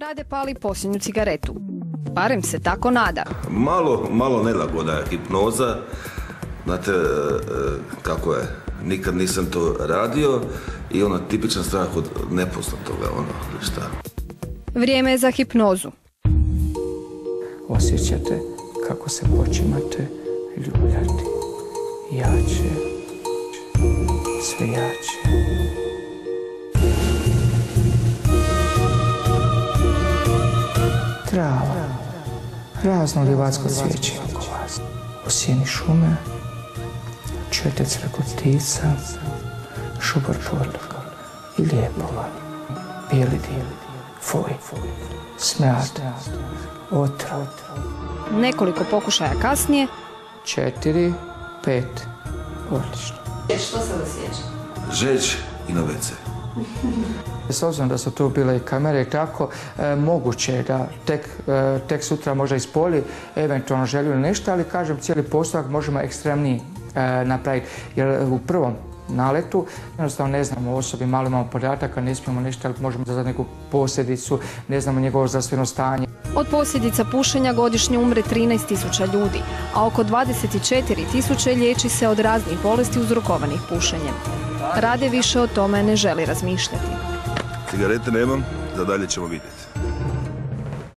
Rade pali posljednju cigaretu. Barem se tako nada. Malo nelagoda je, hipnoza. Znate kako je, nikad nisam to radio i ono tipičan strah od nepoznatoga, šta. Vrijeme je za hipnozu. Osjećate kako se počimate ljuljati. Jače, sve jače. Trava, razno livatsko cvijeće oko vas. U sjeni šume čujete crkot ptica, šubor podloga i lijepova. Bijeli dim, foj, smrad, otrov. Nekoliko pokušaja kasnije. 4, 5, odlično. Što se osjeća? Žeđ i na WC. S obzirom da su tu bile i kamere i tako, moguće je da tek sutra možda ispoli eventualno želju ili nešto, ali kažem, cijeli postupak možemo ekstremniji napraviti. Jer u prvom naletu jednostavno ne znamo o osobi, malo imamo podataka, ne smijemo nešto, ali možemo za neku posljedicu, ne znamo njegovo zdravstveno stanje. Od posljedica pušenja godišnje umre 13.000 ljudi, a oko 24.000 liječi se od raznih bolesti uzrokovanih pušenjem. Rade više o tome ne želi razmišljati. Cigarete nemam, za dalje ćemo vidjeti.